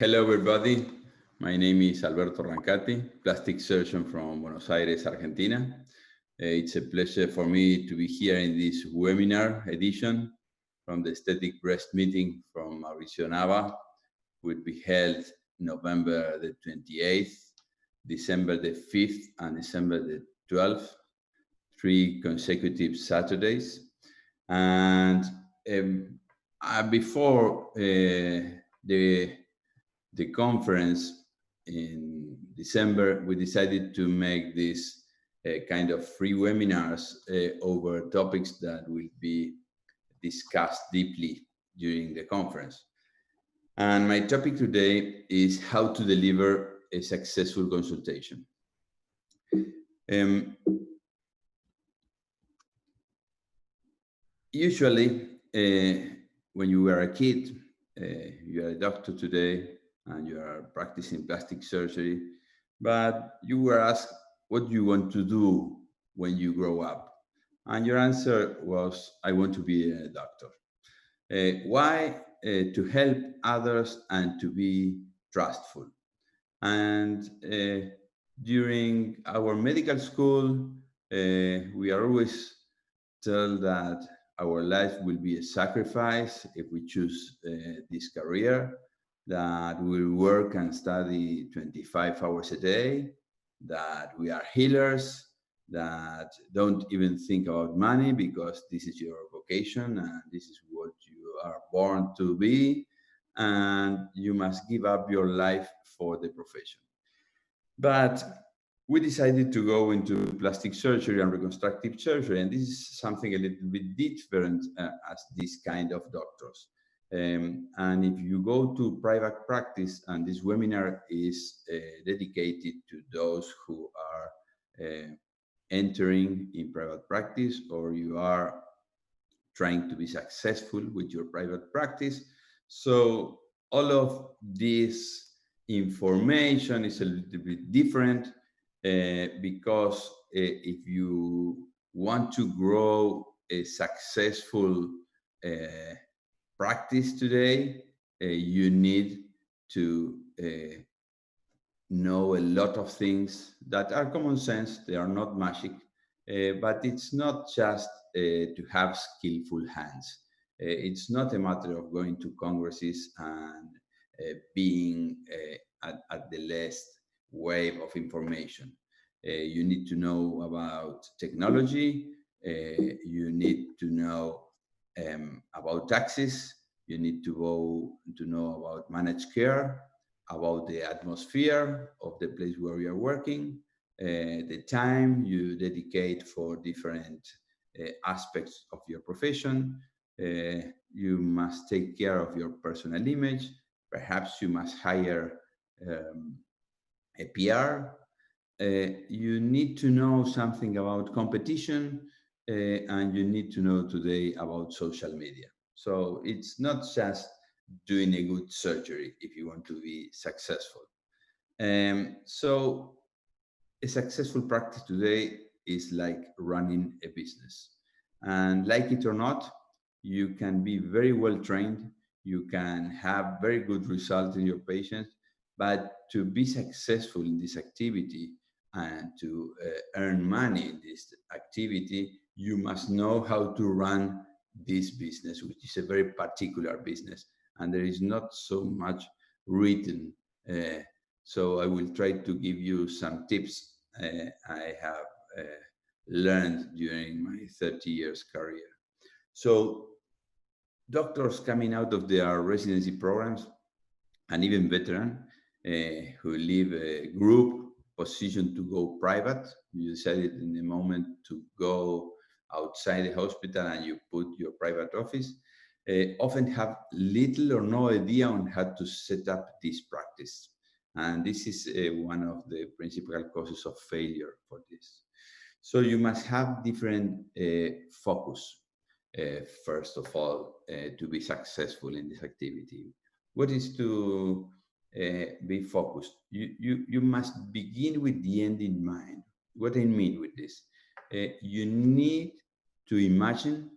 Hello, everybody. My name is Alberto Rancati, plastic surgeon from Buenos Aires, Argentina. It's a pleasure for me to be here in this webinar edition from the Aesthetic Breast Meeting from Mauricio Nava, will be held November the 28th, December the 5th, and December the 12th, 3 consecutive Saturdays. And before the conference in December, we decided to make this kind of free webinars over topics that will be discussed deeply during the conference. And my topic today is how to deliver a successful consultation. Usually, when you were a kid, you are a doctor today, and you are practicing plastic surgery, but you were asked what you want to do when you grow up. And your answer was, I want to be a doctor. Why? To help others and to be trustful. And during our medical school, we are always told that our life will be a sacrifice if we choose this career, that we'll work and study 25 hours a day, that we are healers, that don't even think about money because this is your vocation and this is what you are born to be, and you must give up your life for the profession. But we decided to go into plastic surgery and reconstructive surgery, and this is something a little bit different as this kind of doctors. And if you go to private practice, and this webinar is dedicated to those who are entering in private practice, or you are trying to be successful with your private practice. So all of this information is a little bit different because if you want to grow a successful practice today, you need to know a lot of things that are common sense. They are not magic, but it's not just to have skillful hands. It's not a matter of going to congresses and being at the last wave of information. You need to know about technology. You need to know about taxes. You need to know about managed care, about the atmosphere of the place where you are working, the time you dedicate for different aspects of your profession. You must take care of your personal image. Perhaps you must hire a PR. You need to know something about competition, and you need to know today about social media. So it's not just doing a good surgery if you want to be successful. So a successful practice today is like running a business. And like it or not, you can be very well trained, you can have very good results in your patients, but to be successful in this activity and to earn money in this activity, you must know how to run this business, which is a very particular business, and there is not so much written. So I will try to give you some tips I have learned during my 30 years career. So doctors coming out of their residency programs, and even veteran who leave a group position to go private, you decided in the moment to go outside the hospital and you put your private office, often have little or no idea on how to set up this practice. And this is one of the principal causes of failure for this. So you must have different focus, first of all, to be successful in this activity. What is to be focused? You must begin with the end in mind. What I mean with this? You need to imagine,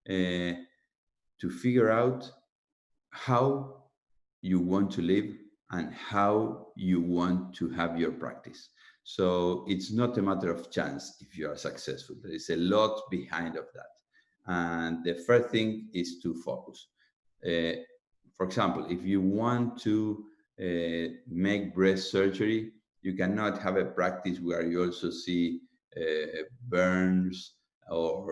to figure out how you want to live and how you want to have your practice. So it's not a matter of chance if you are successful. There is a lot behind of that. And the first thing is to focus. Uh, for example, if you want to make breast surgery, you cannot have a practice where you also see burns or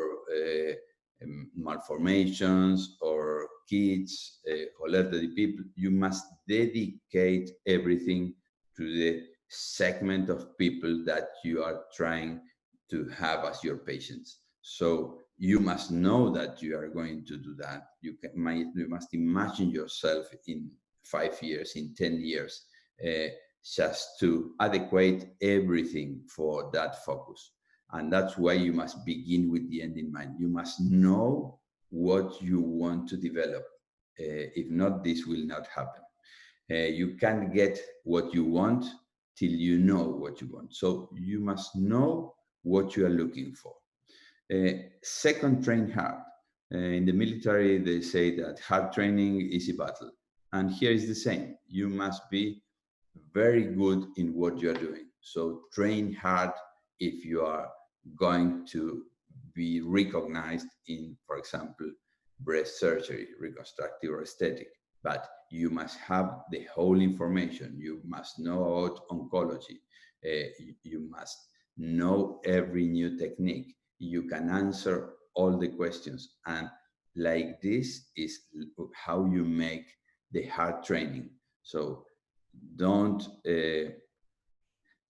malformations or kids or elderly people. You must dedicate everything to the segment of people that you are trying to have as your patients. So you must know that you are going to do that. You must imagine yourself in 5 years, in 10 years, just to adequate everything for that focus. And that's why you must begin with the end in mind. You must know what you want to develop. If not, this will not happen. You can't get what you want till you know what you want. So you must know what you are looking for. Second, train hard. In the military, they say that hard training, easy battle. And here is the same. You must be very good in what you're doing. So train hard if you are going to be recognized in, for example, breast surgery, reconstructive or aesthetic. But you must have the whole information. You must know about oncology. You must know every new technique. You can answer all the questions. And like this is how you make the hard training. So don't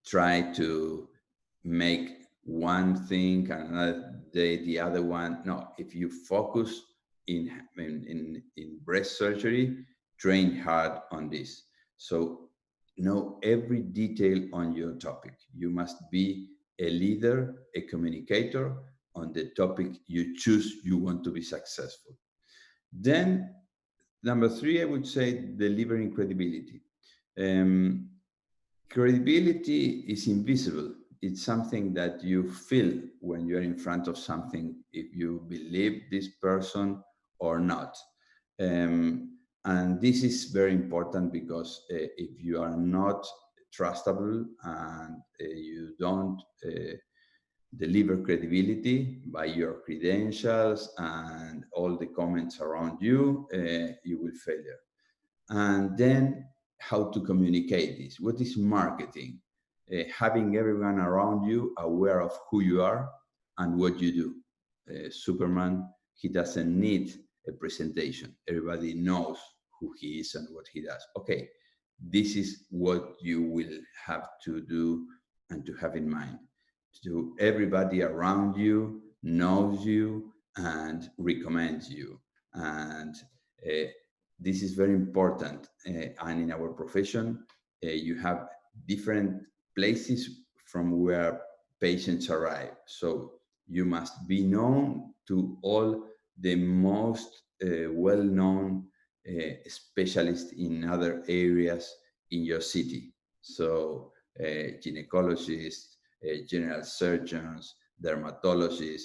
try to make one thing and another day the other one. No, if you focus in breast surgery, train hard on this. So know every detail on your topic. You must be a leader, a communicator on the topic you choose you want to be successful. Then number three, I would say delivering credibility. Um, Credibility is invisible. It's something that you feel when you're in front of something, if you believe this person or not. And this is very important because if you are not trustable and you don't deliver credibility by your credentials and all the comments around you, you will fail. And then how to communicate this. What is marketing? Having everyone around you aware of who you are and what you do. Superman, he doesn't need a presentation. Everybody knows who he is and what he does. Okay, this is what you will have to do and to have in mind. So everybody around you knows you and recommends you. And this is very important. And in our profession, you have different places from where patients arrive. So you must be known to all the most well-known specialists in other areas in your city. So gynecologists, general surgeons, dermatologists,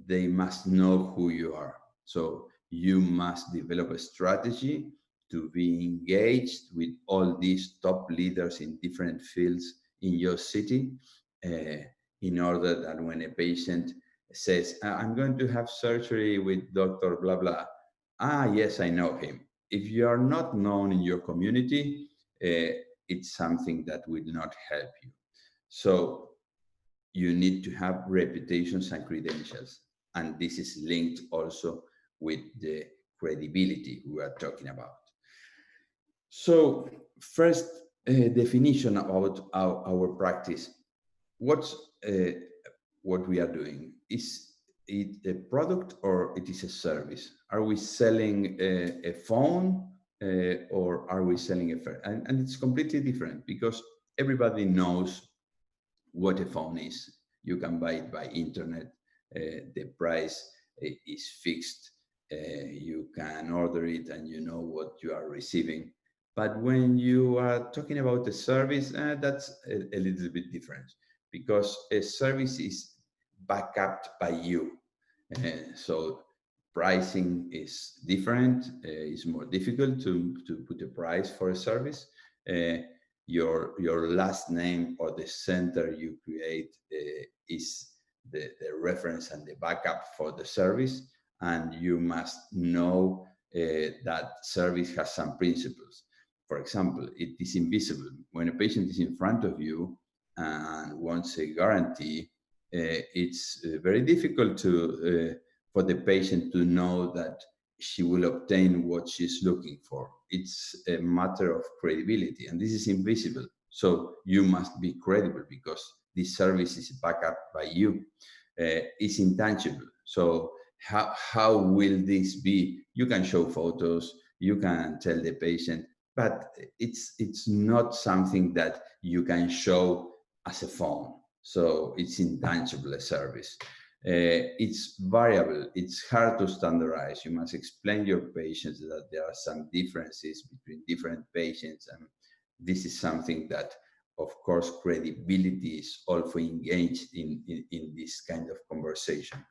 they must know who you are. So you must develop a strategy to be engaged with all these top leaders in different fields in your city in order that when a patient says, I'm going to have surgery with Dr. blah, blah. Ah, yes, I know him. If you are not known in your community, it's something that will not help you. So you need to have reputations and credentials. And this is linked also with the credibility we are talking about. So first definition about our practice. What's what we are doing? Is it a product or it is a service? Are we selling a phone or are we selling a phone? And it's completely different because everybody knows what a phone is. You can buy it by internet. The price is fixed. You can order it and you know what you are receiving. But when you are talking about a service, that's a little bit different because a service is backed up by you. So pricing is different. It's more difficult to put a price for a service. Your last name or the center you create is the reference and the backup for the service, and you must know that service has some principles. For example, it is invisible. When a patient is in front of you and wants a guarantee, it's very difficult for the patient to know that she will obtain what she's looking for. It's a matter of credibility, and this is invisible. So you must be credible because this service is backed up by you. It's intangible. So how will this be? You can show photos, you can tell the patient, but it's not something that you can show as a phone. So it's intangible, a service. It's variable. It's hard to standardize. You must explain your patients that there are some differences between different patients, and this is something that, of course, credibility is also engaged in this kind of conversation.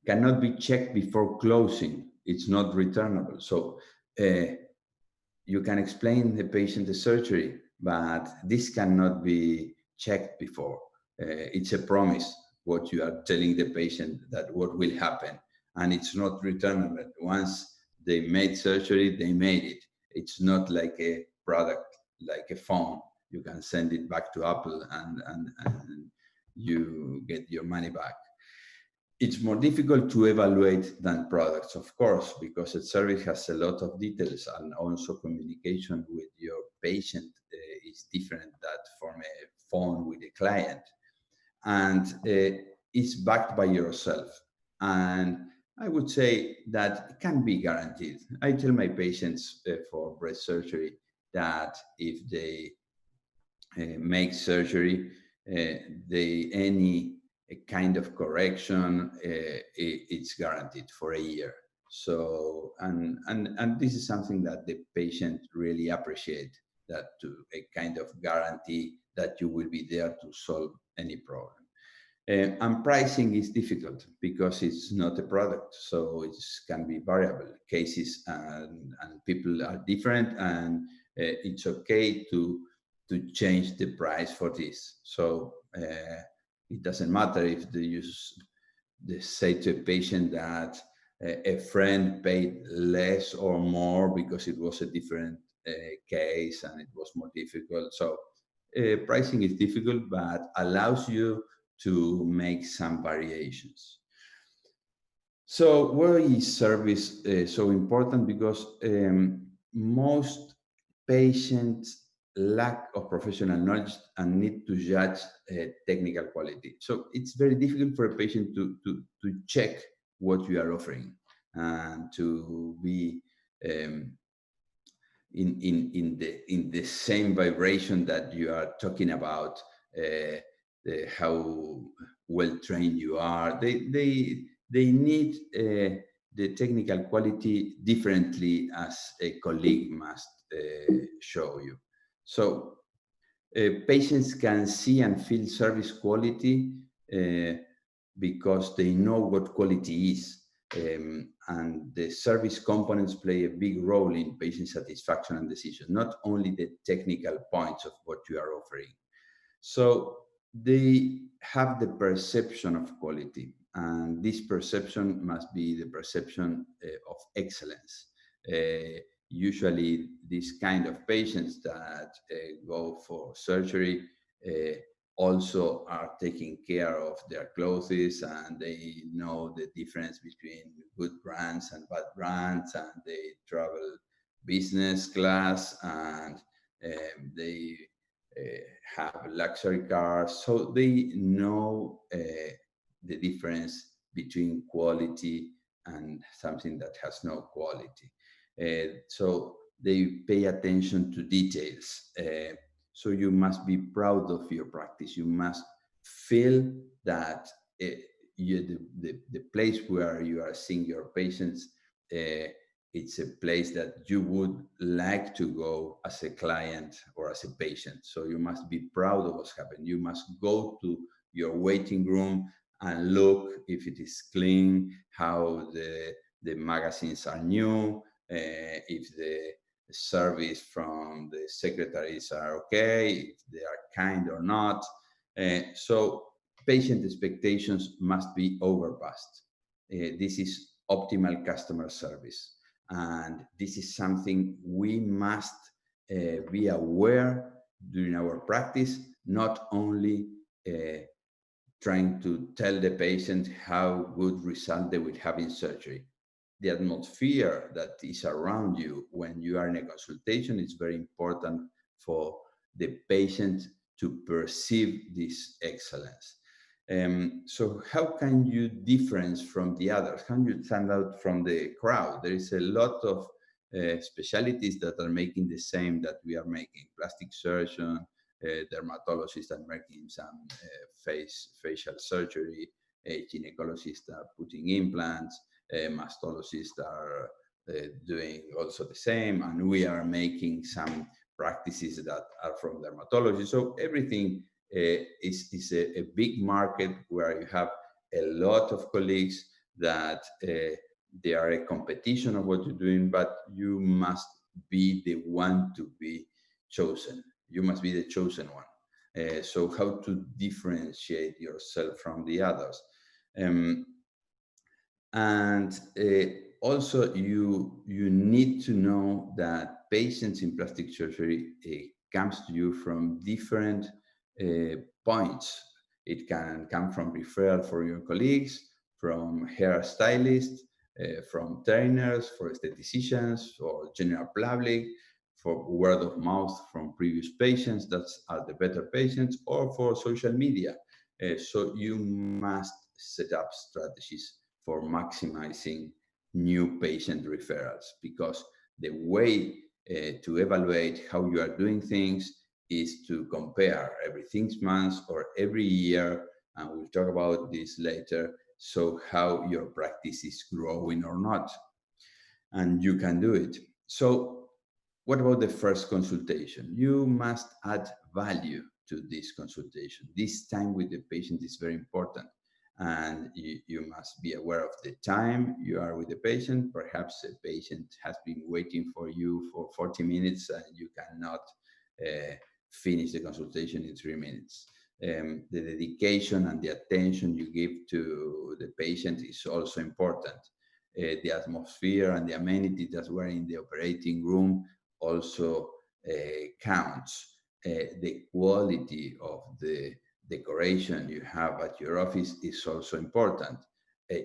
Cannot be checked before closing. It's not returnable. So you can explain the patient the surgery, but this cannot be checked before. It's a promise, what you are telling the patient that what will happen, and it's not returnable. Once they made surgery, they made it. It's not like a product, like a phone. You can send it back to Apple and you get your money back. It's more difficult to evaluate than products, of course, because a service has a lot of details, and also communication with your patient is different than from a phone with a client. And it's backed by yourself. And I would say that it can be guaranteed. I tell my patients for breast surgery that if they make surgery, any kind of correction, it's guaranteed for a year. So, and this is something that the patient really appreciate, that to a kind of guarantee that you will be there to solve any problem. And pricing is difficult because it's not a product, so it can be variable. Cases and people are different, and it's okay to change the price for this. So it doesn't matter if they say to a patient that a friend paid less or more because it was a different case and it was more difficult. So pricing is difficult, but allows you to make some variations. So why is service so important? Because most patients lack of professional knowledge and need to judge technical quality. So it's very difficult for a patient to check what you are offering and to be in the same vibration that you are talking about, how well trained you are. They need the technical quality differently as a colleague must show you. So patients can see and feel service quality because they know what quality is. And the service components play a big role in patient satisfaction and decision, not only the technical points of what you are offering. So they have the perception of quality, and this perception must be the perception of excellence. Usually these kind of patients that go for surgery also are taking care of their clothes, and they know the difference between good brands and bad brands, and they travel business class, and they have luxury cars, so they know the difference between quality and something that has no quality. So they pay attention to details. So you must be proud of your practice. You must feel that the place where you are seeing your patients, it's a place that you would like to go as a client or as a patient. So you must be proud of what's happened. You must go to your waiting room and look if it is clean, how the magazines are new, if service from the secretaries are okay, if they are kind or not. So patient expectations must be overpassed. This is optimal customer service. And this is something we must be aware during our practice, not only trying to tell the patient how good result they will have in surgery. The atmosphere that is around you when you are in a consultation is very important for the patient to perceive this excellence. So how can you difference from the others? How can you stand out from the crowd? There is a lot of specialties that are making the same that we are making. Plastic surgeon, dermatologists are making some facial surgery, gynecologists are putting implants, mastologists are doing also the same, and we are making some practices that are from dermatology. So everything is a big market where you have a lot of colleagues that they are a competition of what you're doing, but you must be the one to be chosen. You must be the chosen one. So how to differentiate yourself from the others? Um, and also you need to know that patients in plastic surgery comes to you from different points. It can come from referral for your colleagues, from hairstylists, from trainers, for aestheticians, or general public, for word of mouth from previous patients that are the better patients, or for social media. So you must set up strategies for maximizing new patient referrals, because the way to evaluate how you are doing things is to compare every 6 months or every year, and we'll talk about this later, so how your practice is growing or not, and you can do it. So what about the first consultation? You must add value to this consultation. This time with the patient is very important, and you must be aware of the time you are with the patient. Perhaps a patient has been waiting for you for 40 minutes and you cannot finish the consultation in 3 minutes. The dedication and the attention you give to the patient is also important. The atmosphere and the amenities that were in the operating room also counts. The quality of the decoration you have at your office is also important.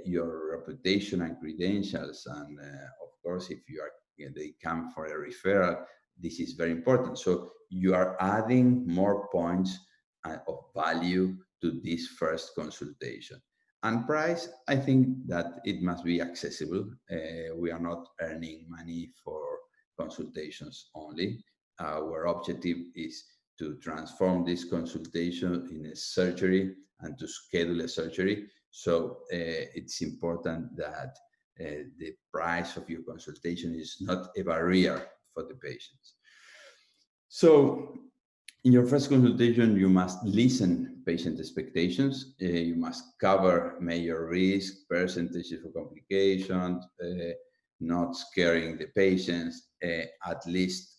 Your reputation and credentials, and of course, if you are they come for a referral, this is very important. So you are adding more points of value to this first consultation. And price, I think that it must be accessible. We are not earning money for consultations only. Our objective is to transform this consultation in a surgery and to schedule a surgery. So it's important that the price of your consultation is not a barrier for the patients. So in your first consultation, you must listen patient expectations. You must cover major risk, percentages of complications, not scaring the patients, at least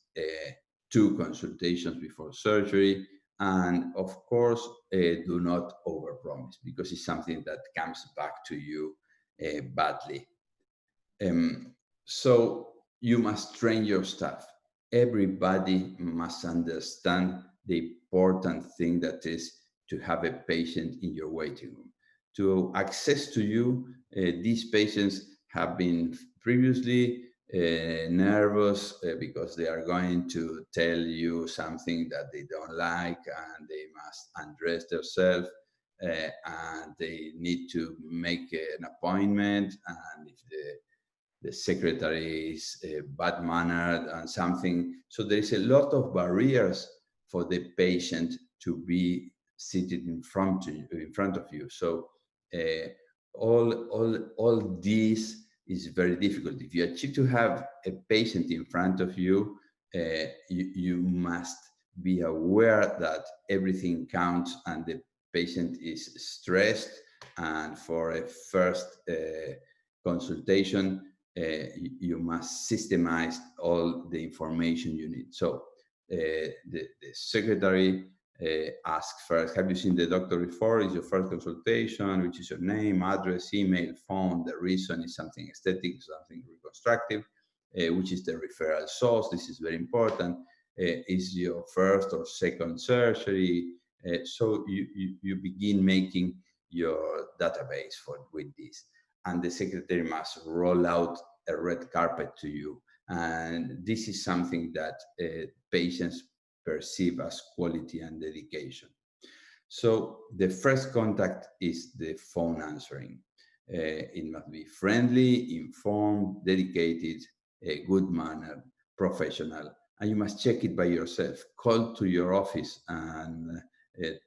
2 consultations before surgery. And of course, do not overpromise, because it's something that comes back to you badly. So you must train your staff. Everybody must understand the important thing that is to have a patient in your waiting room. To access to you, these patients have been previously nervous because they are going to tell you something that they don't like, and they must undress themselves, and they need to make an appointment, and if the secretary is bad-mannered and something. So there is a lot of barriers for the patient to be seated in front of you. So all this is very difficult. If you achieve to have a patient in front of you, you must be aware that everything counts and the patient is stressed. And for a first consultation, you must systemize all the information you need. So the secretary asks first, have you seen the doctor before? Is your first consultation? Which is your name, address, email, phone? The reason is something aesthetic, something reconstructive. Which is the referral source? This is very important. Is your first or second surgery? So you begin making your database with this. And the secretary must roll out a red carpet to you. And this is something that patients perceive as quality and dedication. So the first contact is the phone answering. It must be friendly, informed, dedicated, good manner, professional, and you must check it by yourself. Call to your office and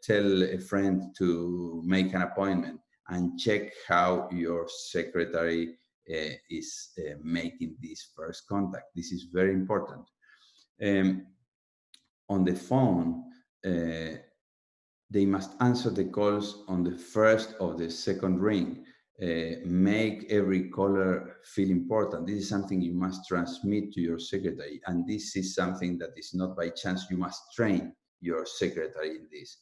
tell a friend to make an appointment and check how your secretary is making this first contact. This is very important. On the phone, they must answer the calls on the first or the second ring. Make every caller feel important. This is something you must transmit to your secretary, and this is something that is not by chance. You must train your secretary in this.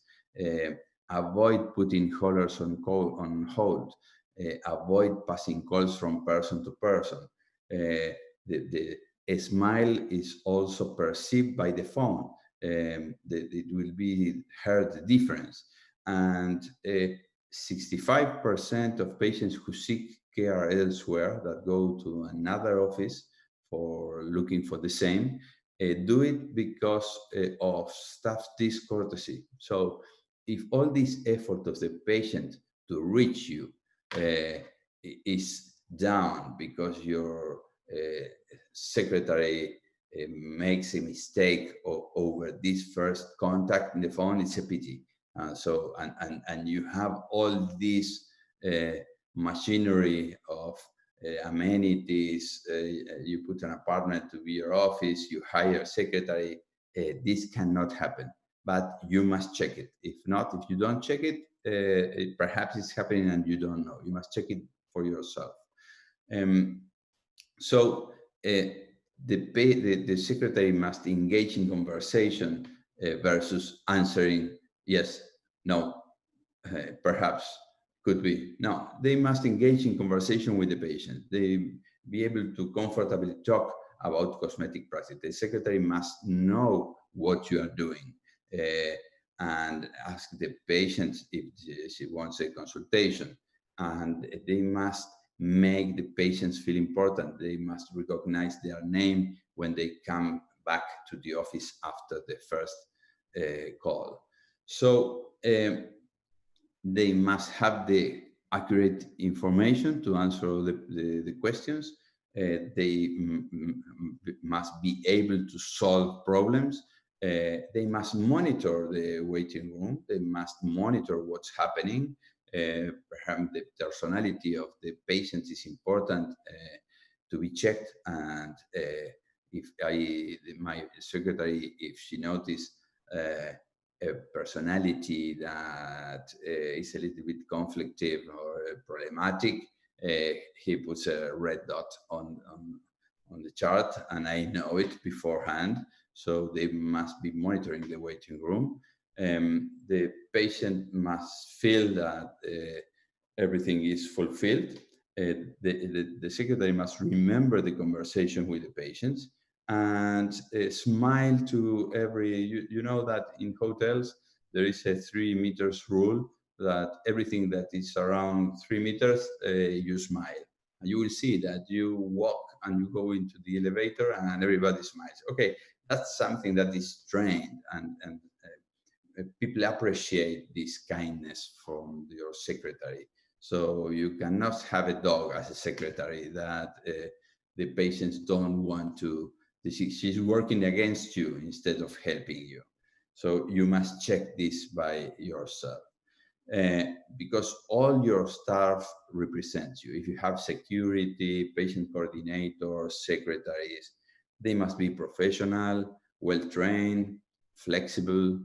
Avoid putting callers on hold. Avoid passing calls from person to person. A smile is also perceived by the phone. It will be heard the difference. And 65% of patients who seek care elsewhere, that go to another office for looking for the same, do it because of staff discourtesy. So if all this effort of the patient to reach you is down because your secretary makes a mistake over this first contact in the phone, it's a pity. And you have all this machinery of amenities. You put an apartment to be your office, you hire a secretary. This cannot happen, but you must check it. If not, if you don't check it, perhaps it's happening and you don't know. You must check it for yourself. So the secretary must engage in conversation versus answering yes, no, perhaps, could be. No, they must engage in conversation with the patient. They be able to comfortably talk about cosmetic practice. The secretary must know what you are doing and ask the patient if she wants a consultation. And they must make the patients feel important. They must recognize their name when they come back to the office after the first call. So they must have the accurate information to answer the questions. They must be able to solve problems. They must monitor the waiting room. They must monitor what's happening. Perhaps the personality of the patient is important to be checked. And if my secretary, if she noticed a personality that is a little bit conflictive or problematic, he puts a red dot on the chart, and I know it beforehand. So they must be monitoring the waiting room. The patient must feel that everything is fulfilled. The secretary must remember the conversation with the patients and smile to every, you know that in hotels, there is a 3 meters rule that everything that is around 3 meters, you smile. And you will see that you walk and you go into the elevator and everybody smiles. Okay, that's something that is trained, and people appreciate this kindness from your secretary. So you cannot have a dog as a secretary that the patients don't want to, she's working against you instead of helping you. So you must check this by yourself. Because all your staff represents you. If you have security, patient coordinator, secretaries, they must be professional, well-trained, flexible,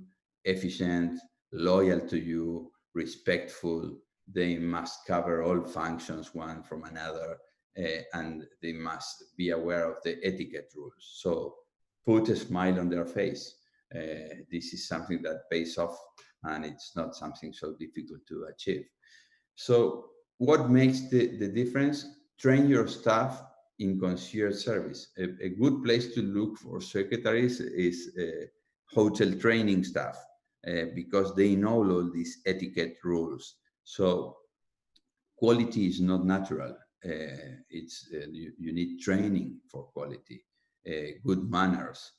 efficient, loyal to you, respectful. They must cover all functions one from another. and they must be aware of the etiquette rules. So put a smile on their face. This is something that pays off, and it's not something so difficult to achieve. So what makes the difference? Train your staff in concierge service. A good place to look for secretaries is hotel training staff, because they know all these etiquette rules. So quality is not natural. You need training for quality, good manners,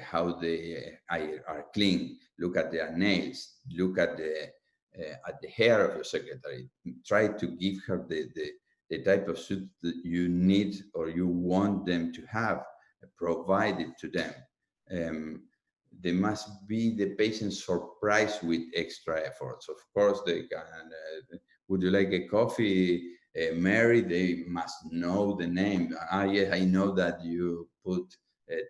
how they are clean. Look at their nails. Look at the hair of your secretary. Try to give her the type of suit that you need or you want them to have provided to them. They must be the patient surprised with extra efforts. Of course, they can. Would you like a coffee, Mary? They must know the name. Ah, yes, I know that you put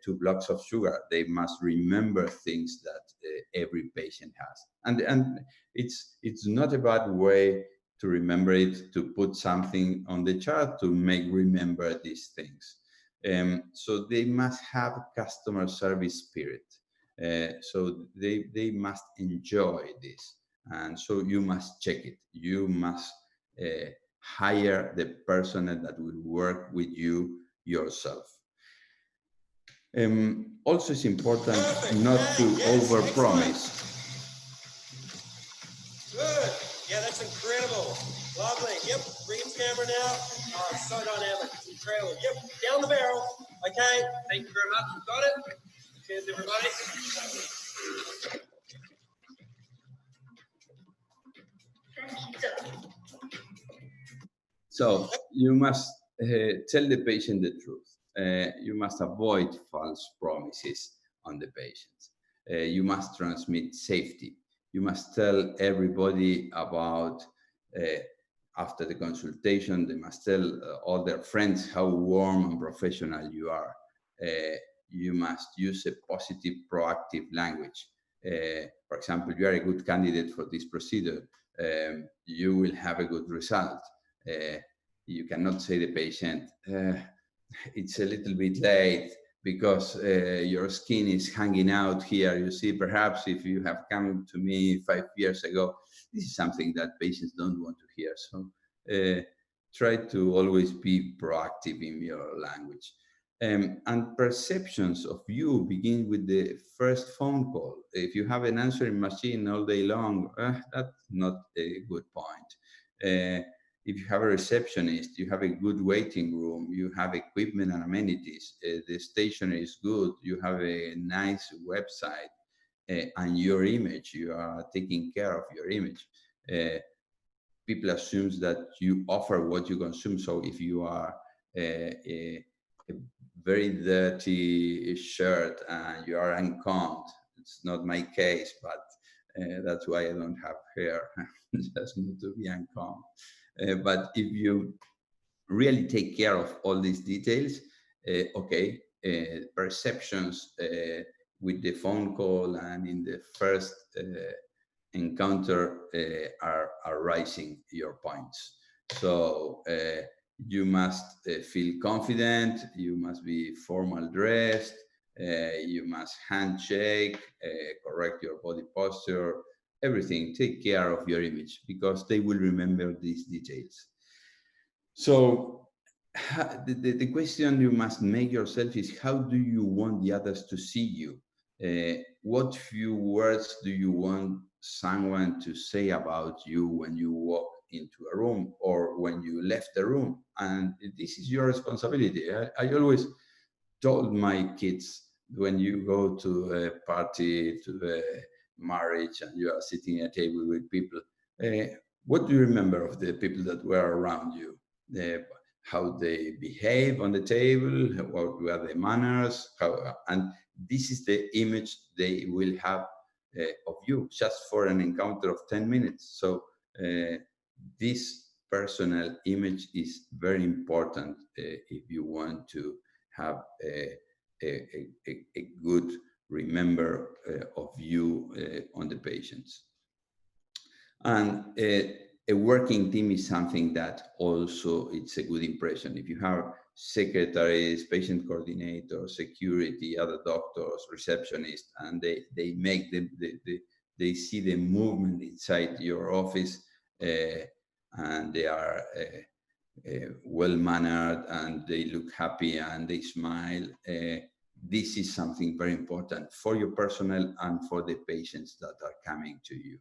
2 blocks of sugar. They must remember things that every patient has. And it's not a bad way to remember it, to put something on the chart to make remember these things. So they must have customer service spirit. So they must enjoy this. And so you must check it. You must hire the personnel that will work with you yourself. Also, it's important not to overpromise. Good. Yeah, that's incredible. Lovely. Yep. Read's camera now. Oh, it's so dynamic. It's incredible. Yep. Down the barrel. Okay. Thank you very much. You've got it. Cheers, everybody. So you must tell the patient the truth. You must avoid false promises on the patients. You must transmit safety. You must tell everybody about, after the consultation, they must tell all their friends how warm and professional you are. You must use a positive, proactive language. For example, you are a good candidate for this procedure. You will have a good result. You cannot say to the patient, it's a little bit late because your skin is hanging out here. You see, perhaps if you have come to me 5 years ago, this is something that patients don't want to hear. So try to always be proactive in your language. And perceptions of you begin with the first phone call. If you have an answering machine all day long, that's not a good point. If you have a receptionist, you have a good waiting room, you have equipment and amenities, the stationery is good, you have a nice website, and your image, you are taking care of your image. People assume that you offer what you consume. So if you are a very dirty shirt and you are uncombed, it's not my case, but that's why I don't have hair, just not to be uncombed. But if you really take care of all these details, perceptions with the phone call and in the first encounter are rising your points. So you must feel confident, you must be formal dressed, you must handshake, correct your body posture, everything. Take care of your image because they will remember these details. So the question you must make yourself is, how do you want the others to see you? What few words do you want someone to say about you when you walk into a room or when you left the room? And this is your responsibility. I always told my kids, when you go to a party, to a marriage, and you are sitting at a table with people, what do you remember of the people that were around you? How they behave on the table, what were their manners, and this is the image they will have of you just for an encounter of 10 minutes. So this personal image is very important if you want to have a good remember of you on the patients. And a working team is something that also it's a good impression. If you have secretaries, patient coordinators, security, other doctors, receptionists, and they make they see the movement inside your office, and they are well mannered, and they look happy and they smile. This is something very important for your personnel and for the patients that are coming to you.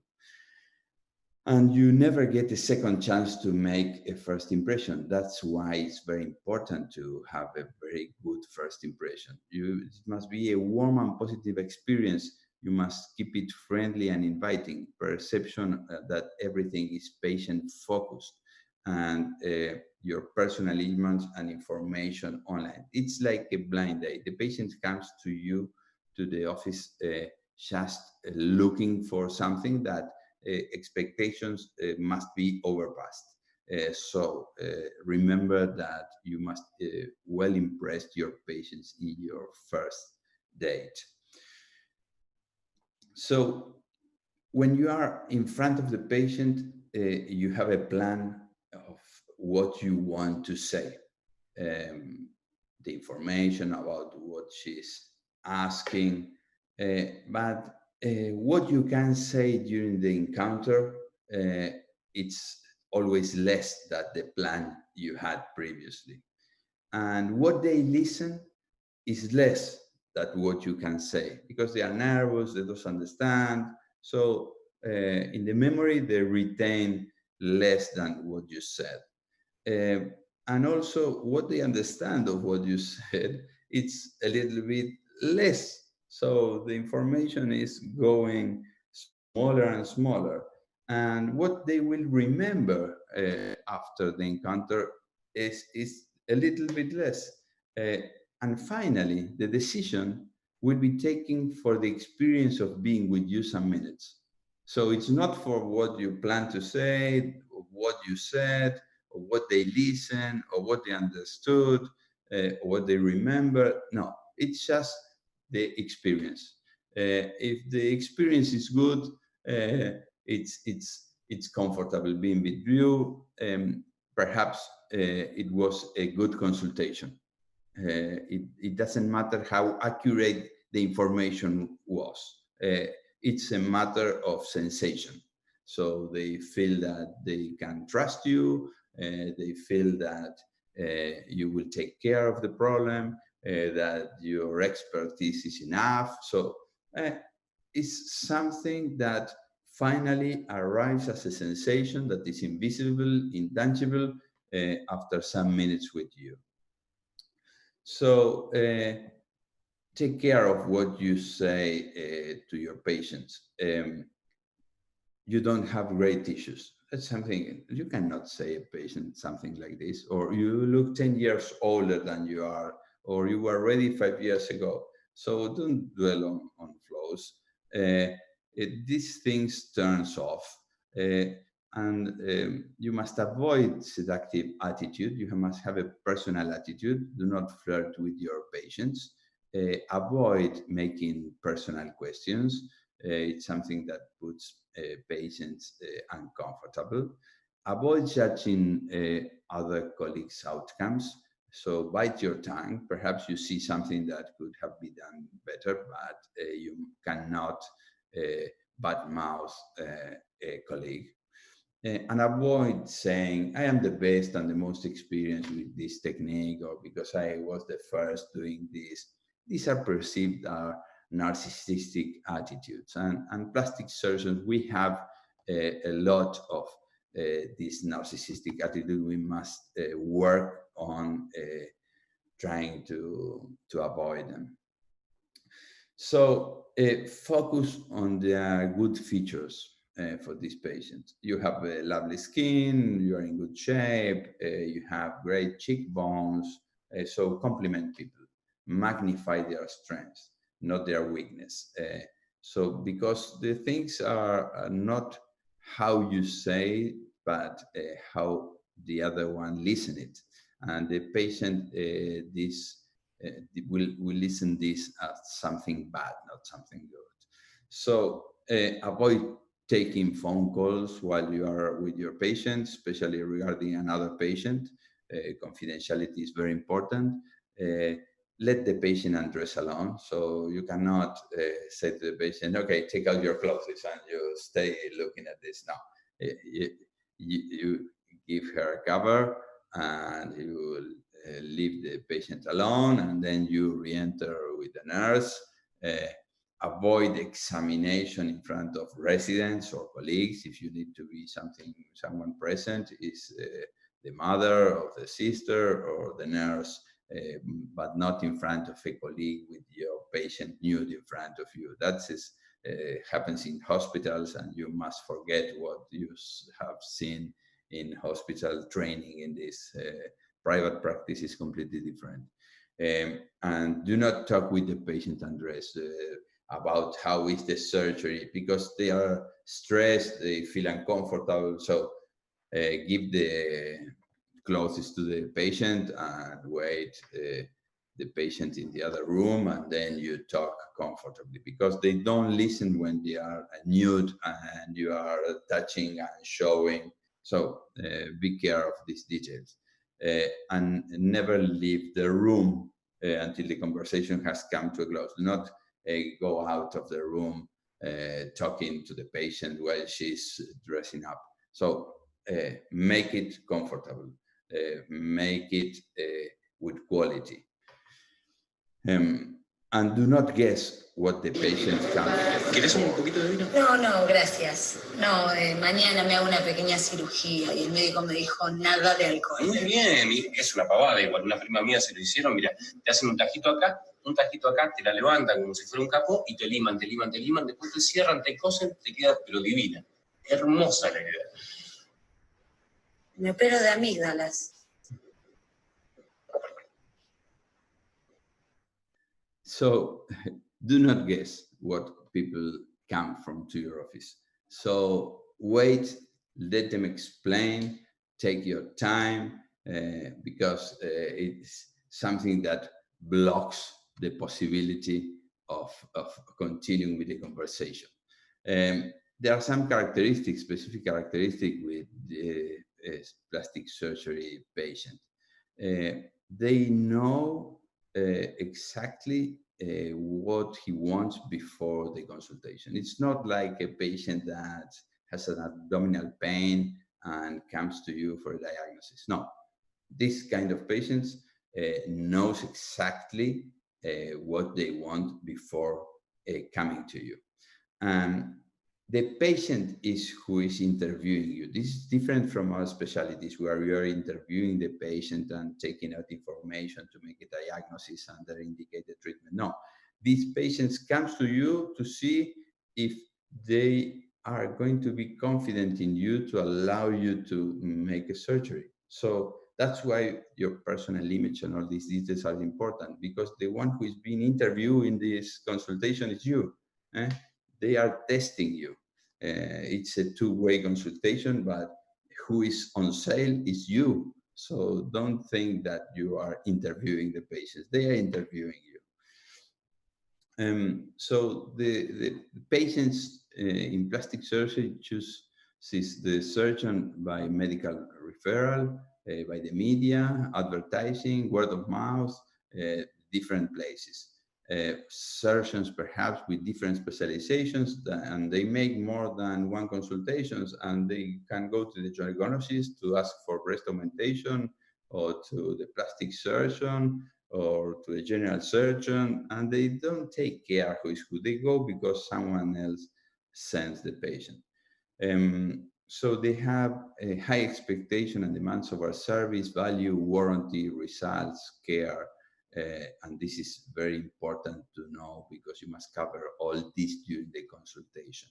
And you never get a second chance to make a first impression. That's why it's very important to have a very good first impression. It must be a warm and positive experience. You must keep it friendly and inviting. Perception that everything is patient focused, and your personal emails and information online. It's like a blind date. The patient comes to you, to the office, just looking for something that expectations must be overpassed. So remember that you must well impress your patients in your first date. So when you are in front of the patient, you have a plan of what you want to say. The information about what she's asking, but what you can say during the encounter, it's always less than the plan you had previously. And what they listen is less than what you can say, because they are nervous, they don't understand. So in the memory, they retain less than what you said. And also what they understand of what you said, it's a little bit less. So the information is going smaller and smaller. And what they will remember after the encounter is a little bit less. Uh, and finally, the decision will be taken for the experience of being with you some minutes. So it's not for what you plan to say, or what you said, or what they listen, or what they understood, or what they remember. No, it's just the experience. If the experience is good, it's comfortable being with you. Perhaps it was a good consultation. It doesn't matter how accurate the information was. It's a matter of sensation. So they feel that they can trust you. They feel that you will take care of the problem, that your expertise is enough. So it's something that finally arrives as a sensation that is invisible, intangible, after some minutes with you. So take care of what you say to your patients. You don't have great tissues. That's something you cannot say a patient something like this, or you look 10 years older than you are, or you were ready 5 years ago. So don't dwell on flaws. These things turns off. And you must avoid seductive attitude. You must have a personal attitude. Do not flirt with your patients. Avoid making personal questions. It's something that puts patients uncomfortable. Avoid judging other colleagues' outcomes. So bite your tongue. Perhaps you see something that could have been done better, but you cannot badmouth a colleague. And avoid saying, I am the best and the most experienced with this technique, or because I was the first doing this. These are perceived narcissistic attitudes. And plastic surgeons, we have a lot of this narcissistic attitude. We must work on trying to avoid them. So focus on the good features for these patients. You have a lovely skin, you are in good shape, you have great cheekbones. So compliment people, magnify their strengths, not their weakness. So because the things are not how you say, but how the other one listen it. And the patient, will listen this as something bad, not something good. So avoid taking phone calls while you are with your patient, especially regarding another patient. Confidentiality is very important. Let the patient undress alone. So you cannot say to the patient, okay, take out your clothes and you stay looking at this. No, you give her a cover and you will leave the patient alone, and then you re-enter with the nurse. Avoid examination in front of residents or colleagues. If you need to be someone present, is the mother or the sister or the nurse, but not in front of a colleague with your patient nude in front of you. That happens in hospitals, and you must forget what you have seen in hospital training. In this private practice is completely different. And do not talk with the patient undressed about how is the surgery, because they are stressed, they feel uncomfortable. So give the clothes to the patient and wait the patient in the other room, and then you talk comfortably, because they don't listen when they are nude and you are touching and showing. So be care of these details, and never leave the room until the conversation has come to a close. Do not go out of the room talking to the patient while she's dressing up. So make it comfortable, make it with quality, and do not guess what the patient can. ¿Quieres un poquito de vino? No, no, gracias. No, mañana me hago una pequeña cirugía y el médico me dijo nada de alcohol. Muy bien, y es una pavada igual. Una prima mía se lo hicieron, mira, te hacen un tajito acá, te la levantan como si fuera un capó y te liman, después te cierran, te cosen, te queda pero divina. Hermosa la idea. Me opero de amígdalas. So do not guess what people come from to your office. So wait, let them explain, take your time, because it's something that blocks the possibility of continuing with the conversation. There are some characteristics, specific characteristics with the plastic surgery patient. They know exactly what he wants before the consultation. It's not like a patient that has an abdominal pain and comes to you for a diagnosis. No, this kind of patients knows exactly what they want before coming to you. The patient is who is interviewing you. This is different from our specialties, where we are interviewing the patient and taking out information to make a diagnosis and then indicate the treatment. No, these patients comes to you to see if they are going to be confident in you to allow you to make a surgery. So that's why your personal image and all these details are important, because the one who is being interviewed in this consultation is you. They are testing you. It's a two-way consultation, but who is on sale is you. So don't think that you are interviewing the patients. They are interviewing you. So the patients in plastic surgery choose the surgeon by medical referral, by the media, advertising, word of mouth, different places. Surgeons perhaps with different specializations, and they make more than one consultations, and they can go to the gynecologist to ask for breast augmentation, or to the plastic surgeon, or to a general surgeon, and they don't take care who is who. They go because someone else sends the patient. So they have a high expectation and demands of our service, value, warranty, results, care. And this is very important to know, because you must cover all this during the consultation.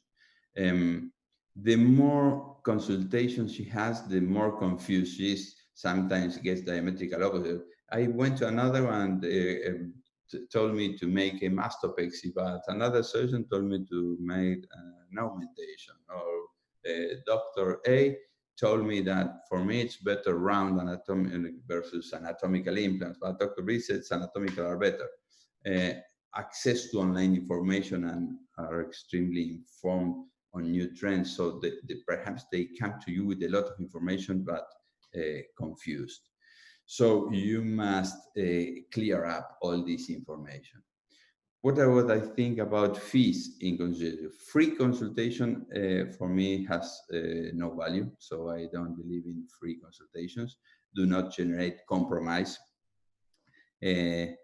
The more consultations she has, the more confused she is. Sometimes gets diametrical opposite. I went to another one, told me to make a mastopexy, but another surgeon told me to make an augmentation. Or Dr. A told me that for me it's better round anatomical versus anatomical implants, but Dr. B says anatomical are better. Access to online information and are extremely informed on new trends. So perhaps they come to you with a lot of information, but confused. So you must clear up all this information. What I think about fees in consultation? Free consultation for me has no value, so I don't believe in free consultations. Do not generate compromise. There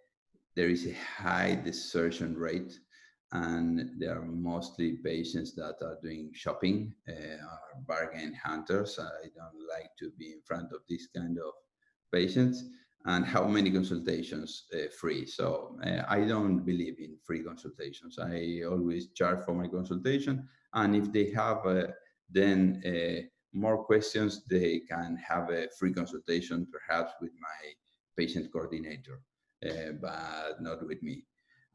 is a high desertion rate, and there are mostly patients that are doing shopping, are bargain hunters. I don't like to be in front of this kind of patients. And how many consultations free? So I don't believe in free consultations. I always charge for my consultation, and if they have then more questions, they can have a free consultation, perhaps with my patient coordinator, but not with me.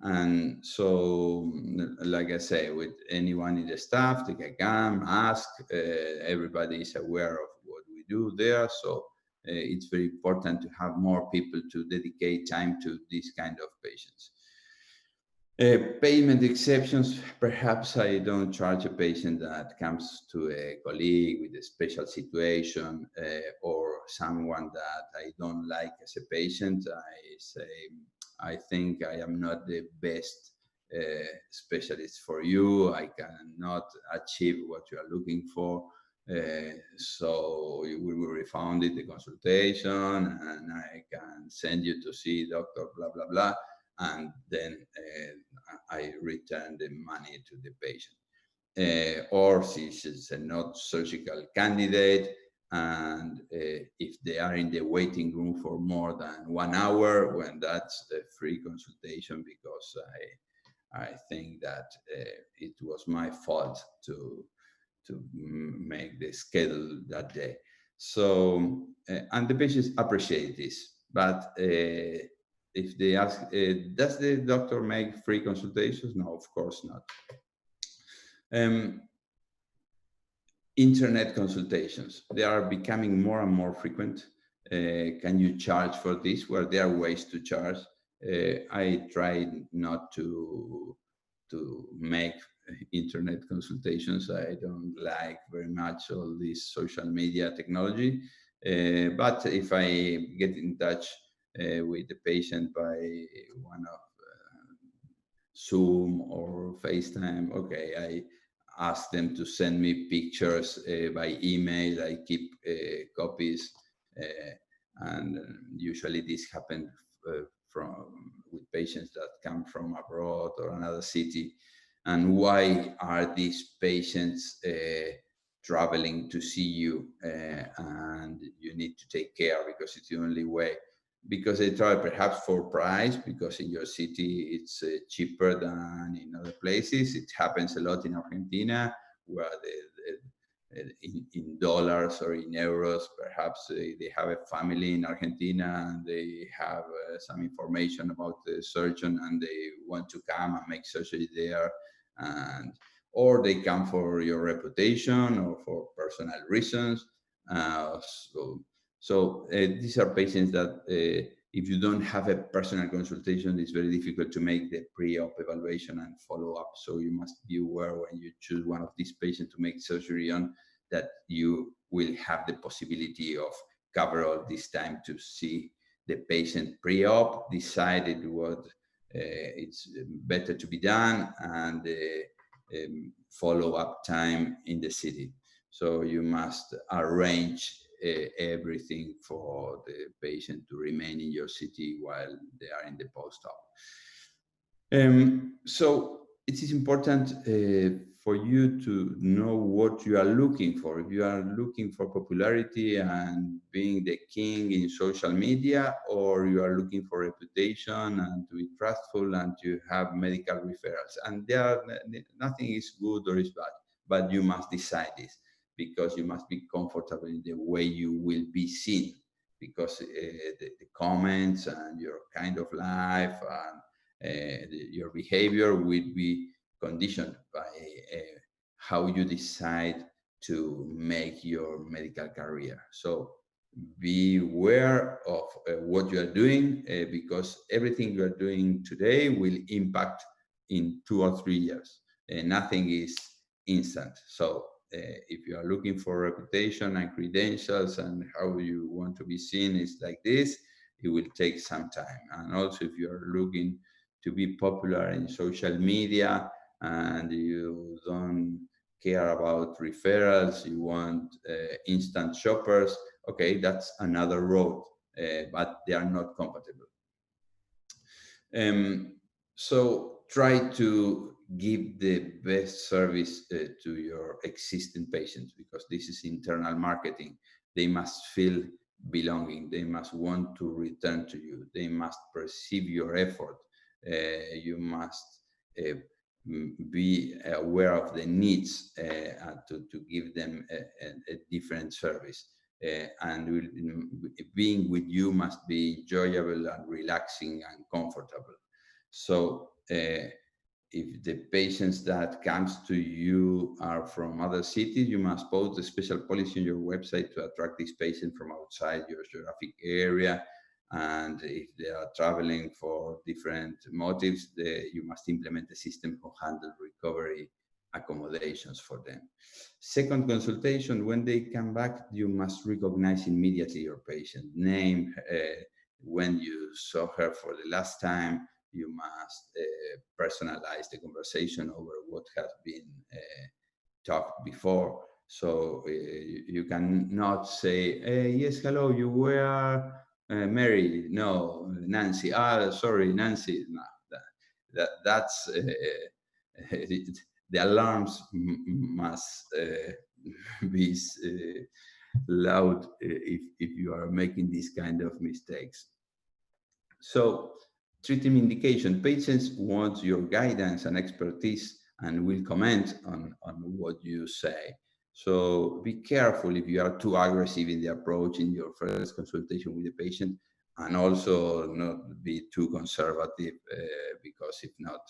And so, like I say, with anyone in the staff, they can come, ask. Everybody is aware of what we do there. So it's very important to have more people to dedicate time to this kind of patients. Payment exceptions, perhaps I don't charge a patient that comes to a colleague with a special situation or someone that I don't like as a patient. I say, I think I am not the best specialist for you. I cannot achieve what you are looking for. So we will refund the consultation, and I can send you to see Dr. blah, blah, blah. And then I return the money to the patient. Or if she's a not surgical candidate, and if they are in the waiting room for more than 1 hour, when that's a free consultation, because I think that it was my fault to make the schedule that day. So, and the patients appreciate this, but if they ask, does the doctor make free consultations? No, of course not. Internet consultations, they are becoming more and more frequent. Can you charge for this? Well, there are ways to charge. I try not to make internet consultations. I don't like very much all this social media technology. But if I get in touch with the patient by one of Zoom or FaceTime, okay, I ask them to send me pictures by email. I keep copies, and usually this happens with patients that come from abroad or another city. And why are these patients traveling to see you? And you need to take care, because it's the only way. Because they travel perhaps for price, because in your city it's cheaper than in other places. It happens a lot in Argentina, where in dollars or in euros, perhaps they have a family in Argentina and they have some information about the surgeon and they want to come and make surgery there, and or they come for your reputation or for personal reasons. So these are patients that if you don't have a personal consultation, it's very difficult to make the pre-op evaluation and follow up. So you must be aware when you choose one of these patients to make surgery on, that you will have the possibility of cover all this time to see the patient pre-op, decided what it's better to be done, and follow-up time in the city. So you must arrange everything for the patient to remain in your city while they are in the post-op. So it is important for you to know what you are looking for. If you are looking for popularity and being the king in social media, or you are looking for reputation and to be trustful and to have medical referrals. And nothing is good or is bad, but you must decide this, because you must be comfortable in the way you will be seen, because the comments and your kind of life and your behavior will be conditioned by how you decide to make your medical career. So be aware of what you are doing, because everything you are doing today will impact in 2 or 3 years. Nothing is instant. So if you are looking for reputation and credentials and how you want to be seen is like this, it will take some time. And also if you are looking to be popular in social media and you don't care about referrals, you want instant shoppers, okay, that's another road, but they are not compatible. So try to give the best service to your existing patients, because this is internal marketing. They must feel belonging. They must want to return to you. They must perceive your effort. You must be aware of the needs to give them a different service. And being with you must be enjoyable and relaxing and comfortable. So if the patients that comes to you are from other cities, you must post a special policy on your website to attract these patients from outside your geographic area. And if they are traveling for different motives, you must implement a system to handle recovery accommodations for them. Second consultation, when they come back, you must recognize immediately your patient name, when you saw her for the last time. You must personalize the conversation over what has been talked before. So you cannot say, hey, yes, hello, you were Mary. No, Nancy. Ah, sorry, Nancy. No, that's the alarms must be loud if you are making these kind of mistakes. So, treatment indication. Patients want your guidance and expertise and will comment on what you say. So be careful if you are too aggressive in the approach in your first consultation with the patient, and also not be too conservative, because if not,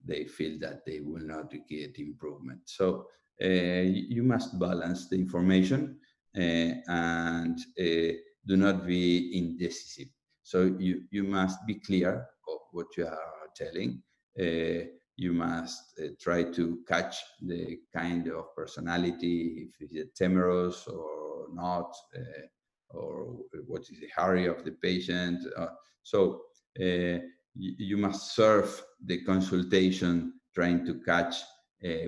they feel that they will not get improvement. So you must balance the information and do not be indecisive. So you must be clear of what you are telling. You must try to catch the kind of personality, if it's timorous or not, or what is the hurry of the patient. So you must serve the consultation trying to catch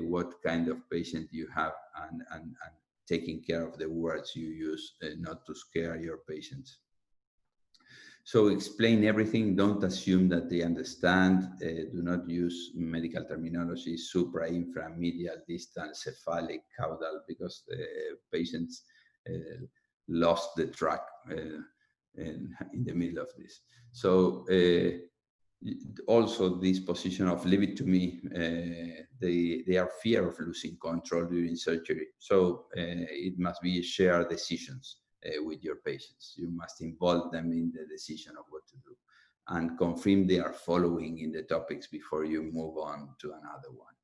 what kind of patient you have, and taking care of the words you use, not to scare your patients. So explain everything. Don't assume that they understand. Do not use medical terminology, supra, infra, medial, distal, cephalic, caudal, because patients lost the track in the middle of this. So also this position of leave it to me, they are fear of losing control during surgery. So it must be shared decisions with your patients. You must involve them in the decision of what to do, and confirm they are following in the topics before you move on to another one.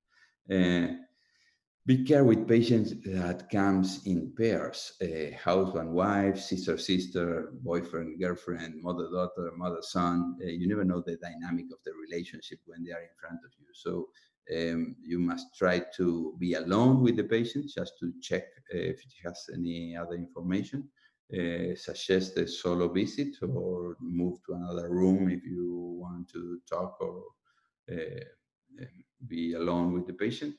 Be careful with patients that comes in pairs, husband, wife, sister, boyfriend, girlfriend, mother-daughter, mother-son. You never know the dynamic of the relationship when they are in front of you. So you must try to be alone with the patient just to check if it has any other information. Suggest a solo visit, or move to another room if you want to talk or be alone with the patient.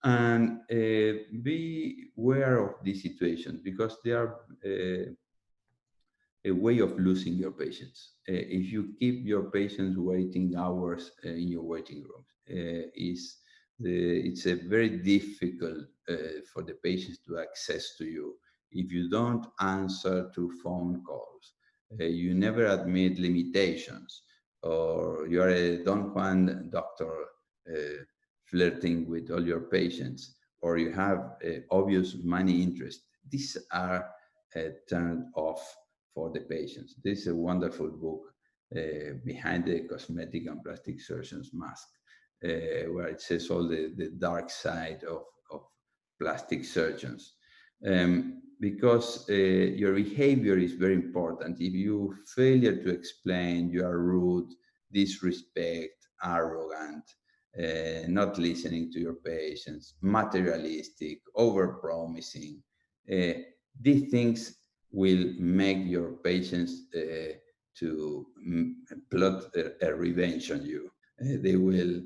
And be aware of these situations, because they are a way of losing your patients. If you keep your patients waiting hours in your waiting room, it's a very difficult for the patients to access to you. If you don't answer to phone calls, you never admit limitations, or you are a Don Juan doctor flirting with all your patients, or you have obvious money interest, these are turned off for the patients. This is a wonderful book, Behind the Cosmetic and Plastic Surgeon's Mask, where it says all the dark side of plastic surgeons. Because your behavior is very important. If you failure to explain, you are rude, disrespect, arrogant, not listening to your patients, materialistic, over-promising. These things will make your patients to plot a revenge on you. They will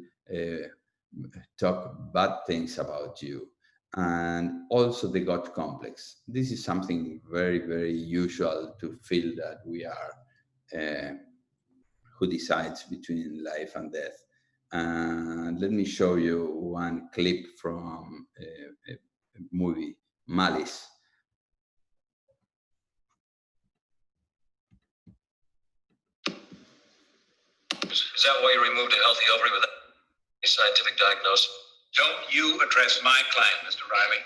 talk bad things about you. And also the God complex. This is something very, very usual to feel that we are who decides between life and death. And let me show you one clip from a movie, Malice. Is that why you removed a healthy ovary without a scientific diagnosis? Don't you address my client, Mr. Riley.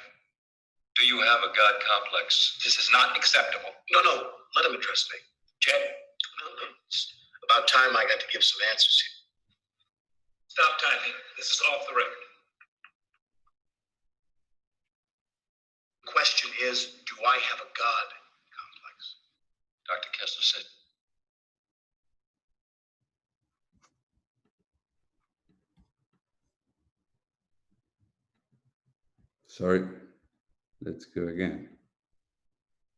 Do you have a God complex? This is not acceptable. No, let him address me. Jed? No, it's about time I got to give some answers here. Stop typing. This is off the record. The question is, do I have a God complex? Dr. Kessler said. Sorry, let's go again.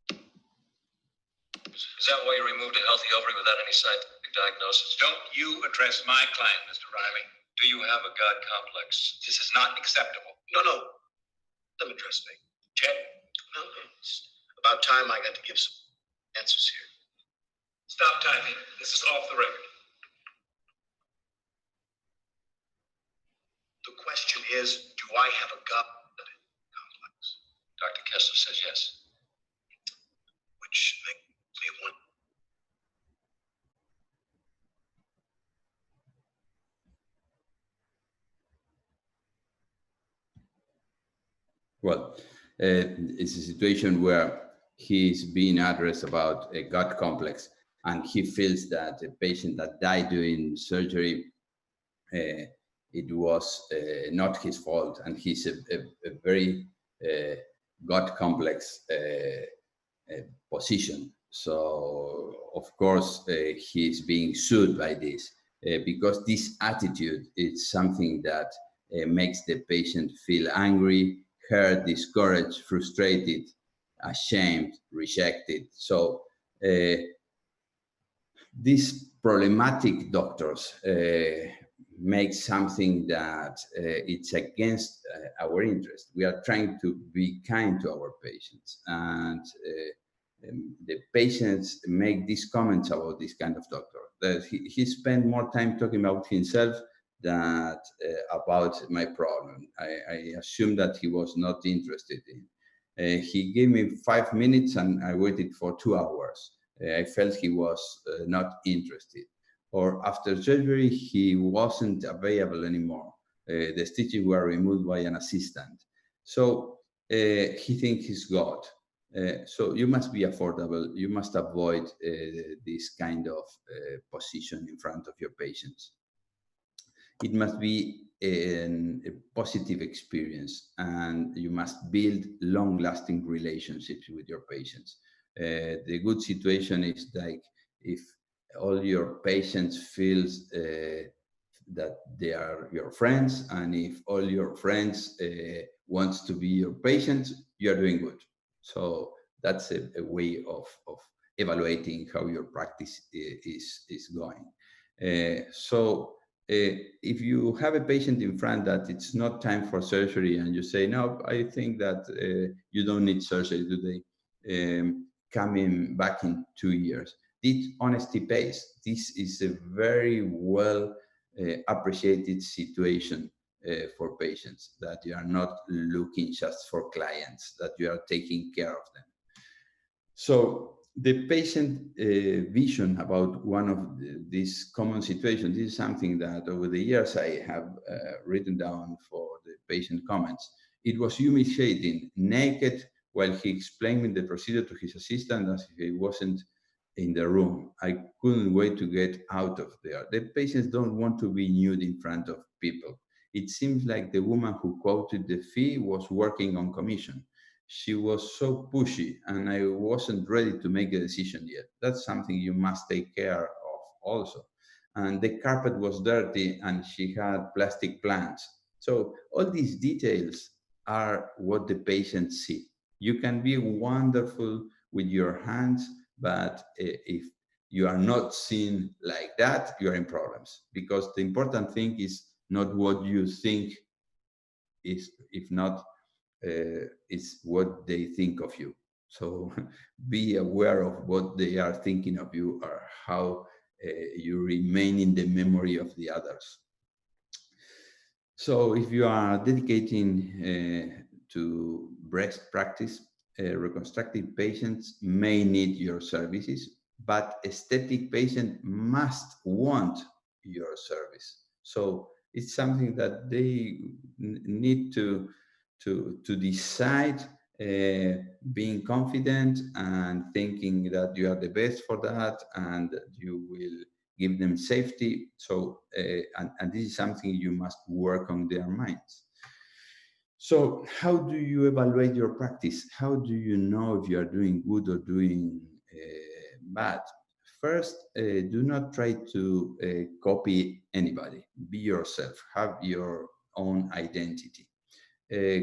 Is that why you removed a healthy ovary without any scientific diagnosis? Don't you address my client, Mr. Riley. Do you have a God complex? This is not acceptable. No, let him address me. Jed? No, it's about time I got to give some answers here. Stop typing. This is off the record. The question is, do I have a God complex? Dr. Kessler says yes. Which makes me wonder. Well, it's a situation where he's being addressed about a gut complex, and he feels that a patient that died during surgery, it was not his fault, and he's a very gut complex position. So, of course, he's being sued by this because this attitude is something that makes the patient feel angry, hurt, discouraged, frustrated, ashamed, rejected. So these problematic doctors make something that it's against our interest. We are trying to be kind to our patients, and the patients make these comments about this kind of doctor. That he spent more time talking about himself than about my problem. I assume that he was not interested in. He gave me 5 minutes and I waited for 2 hours. I felt he was not interested. Or after surgery, he wasn't available anymore. The stitches were removed by an assistant. So he thinks he's God. So you must be affordable. You must avoid this kind of position in front of your patients. It must be a positive experience, and you must build long-lasting relationships with your patients. The good situation is like if all your patients feels that they are your friends, and if all your friends wants to be your patients, you are doing good. So that's a way of evaluating how your practice is going. If you have a patient in front that it's not time for surgery and you say, no, I think that you don't need surgery today, coming back in 2 years. This honesty pays. This is a very well appreciated situation for patients, that you are not looking just for clients, that you are taking care of them. So the patient vision about one of these common situations, this is something that over the years I have written down for the patient comments. It was humiliating, naked, while he explained the procedure to his assistant as if he wasn't in the room. I couldn't wait to get out of there. The patients don't want to be nude in front of people. It seems like the woman who quoted the fee was working on commission. She was so pushy, and I wasn't ready to make a decision yet. That's something you must take care of also. and the carpet was dirty and she had plastic plants. So all these details are what the patients see. You can be wonderful with your hands, but if you are not seen like that, you are in problems, because the important thing is not what you think is, if not, it's what they think of you. So be aware of what they are thinking of you, or how you remain in the memory of the others. So if you are dedicating to breast practice, reconstructive patients may need your services, but aesthetic patients must want your service. So it's something that they need to decide, being confident and thinking that you are the best for that, and you will give them safety. So, and this is something you must work on their minds. So how do you evaluate your practice? How do you know if you are doing good or doing bad? First, do not try to copy anybody. Be yourself. Have your own identity.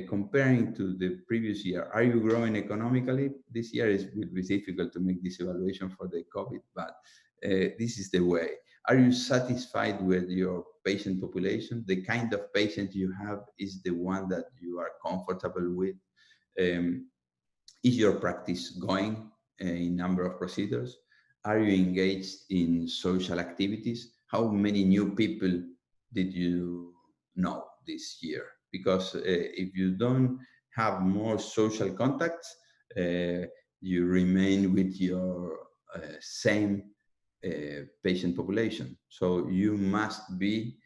Comparing to the previous year, are you growing economically? This year will be difficult to make this evaluation for the COVID, but this is the way. Are you satisfied with your patient population? The kind of patient you have is the one that you are comfortable with. Is your practice going in number of procedures? Are you engaged in social activities? How many new people did you know this year? Because if you don't have more social contacts, you remain with your same patient population. So you must be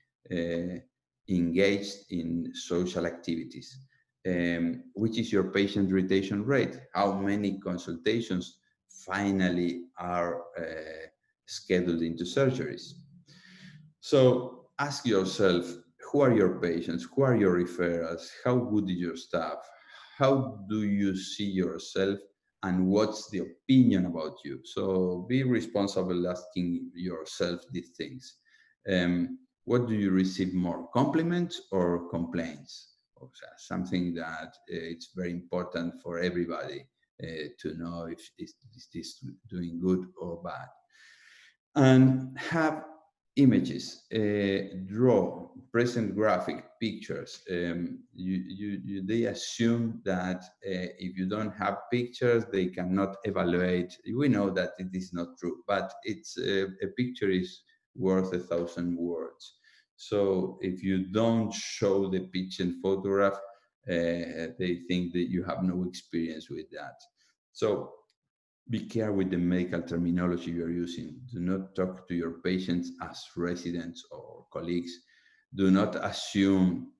engaged in social activities. Which is your patient retention rate? How many consultations finally are scheduled into surgeries? So ask yourself, who are your patients? Who are your referrals? How good is your staff? How do you see yourself? And what's the opinion about you? So be responsible asking yourself these things. What do you receive more, compliments or complaints? Something that it's very important for everybody to know if this doing good or bad. And have images, draw, present graphic, pictures. They assume that if you don't have pictures, they cannot evaluate. We know that it is not true, but it's a picture is worth 1,000 words. So if you don't show the picture and photograph, they think that you have no experience with that. So be careful with the medical terminology you're using. Do not talk to your patients as residents or colleagues. Do not assume,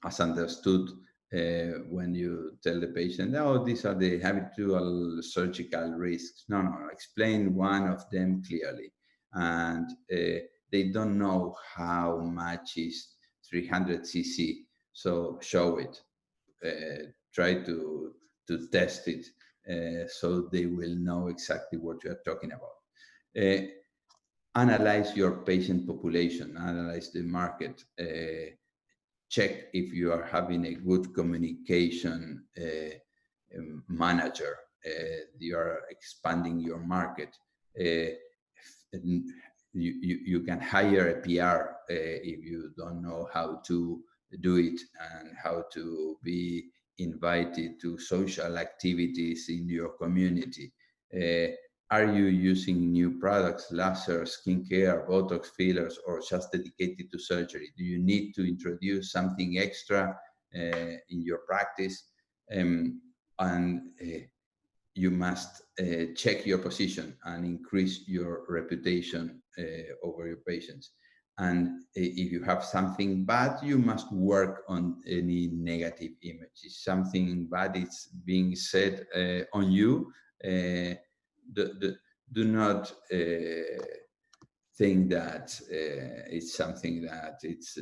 as understood, when you tell the patient, oh, these are the habitual surgical risks. No, no, explain one of them clearly. And they don't know how much is 300 cc, so show it. Try to test it. So they will know exactly what you are talking about. Analyze your patient population, analyze the market, check if you are having a good communication manager, you are expanding your market. You can hire a PR if you don't know how to do it and how to be invited to social activities in your community. Are you using new products, laser, skincare, Botox fillers, or just dedicated to surgery? Do you need to introduce something extra in your practice? You must check your position and increase your reputation over your patients. And if you have something bad, you must work on any negative image. If something bad is being said on you, do not think that it's something that it's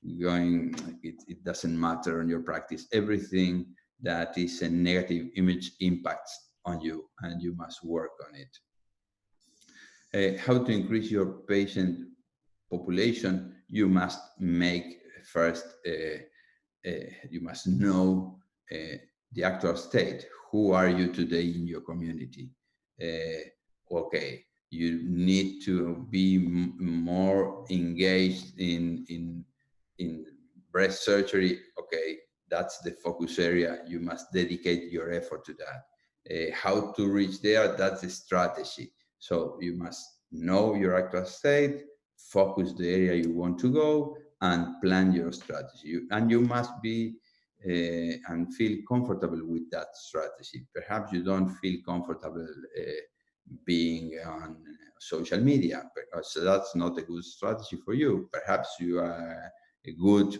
it doesn't matter in your practice. Everything that is a negative image impacts on you, and you must work on it. How to increase your patient population? You must make first, you must know the actual state. Who are you today in your community? Okay, you need to be more engaged in breast surgery. Okay, that's the focus area. You must dedicate your effort to that. How to reach there? That's the strategy. So you must know your actual state, focus the area you want to go, and plan your strategy. And you must be and feel comfortable with that strategy. Perhaps you don't feel comfortable being on social media, because that's not a good strategy for you. Perhaps you are a good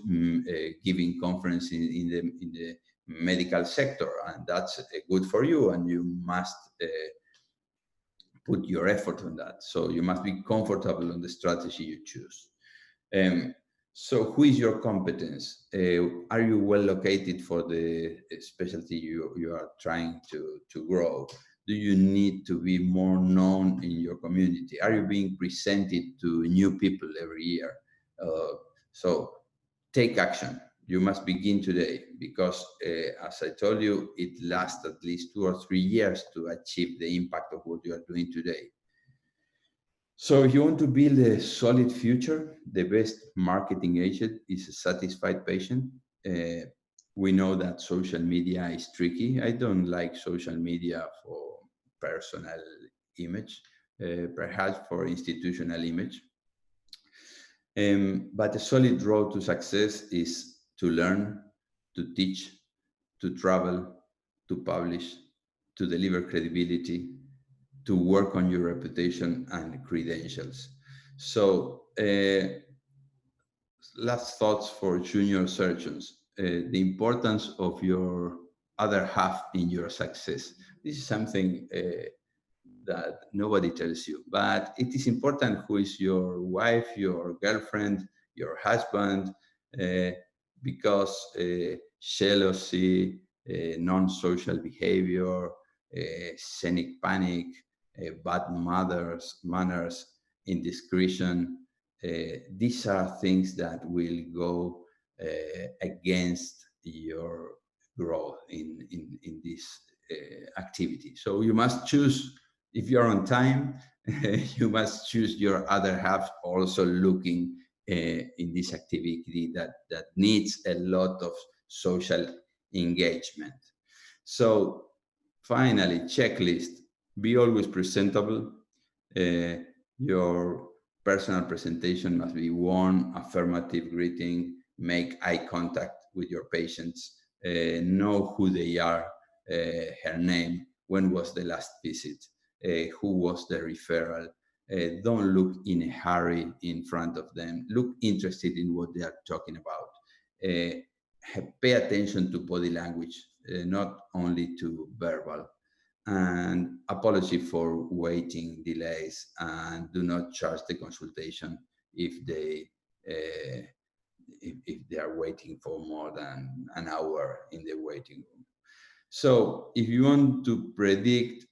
giving conference in the medical sector, and that's good for you, and you must put your effort on that. So you must be comfortable on the strategy you choose. So who is your competence? Are you well located for the specialty you are trying to grow? Do you need to be more known in your community? Are you being presented to new people every year? So take action. You must begin today, because as I told you, it lasts at least 2 or 3 years to achieve the impact of what you are doing today. So if you want to build a solid future, the best marketing agent is a satisfied patient. We know that social media is tricky. I don't like social media for personal image, perhaps for institutional image. But a solid road to success is to learn, to teach, to travel, to publish, to deliver credibility, to work on your reputation and credentials. So last thoughts for junior surgeons, the importance of your other half in your success. This is something that nobody tells you, but it is important who is your wife, your girlfriend, your husband, because jealousy, non-social behavior, scenic panic, bad manners, indiscretion, these are things that will go against your growth in this activity. So you must choose. If you're on time, you must choose your other half also looking in this activity that needs a lot of social engagement. So finally, checklist: be always presentable. Your personal presentation must be warm, affirmative greeting, make eye contact with your patients, know who they are, her name, when was the last visit, who was the referral. Don't look in a hurry in front of them. Look interested in what they are talking about. Pay attention to body language, not only to verbal. And apology for waiting delays, and do not charge the consultation if they are waiting for more than an hour in the waiting room. So if you want to predict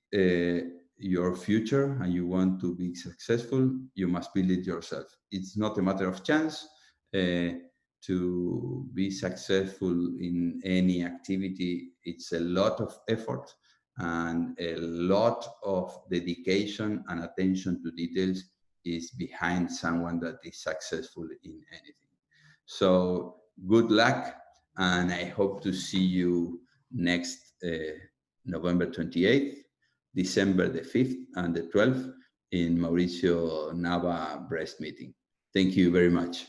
your future and you want to be successful, you must build it yourself. It's not a matter of chance. To be successful in any activity, it's a lot of effort and a lot of dedication and attention to details is behind someone that is successful in anything. So good luck, and I hope to see you next November 28th, December the 5th and the 12th in Mauricio Nava breast meeting. Thank you very much.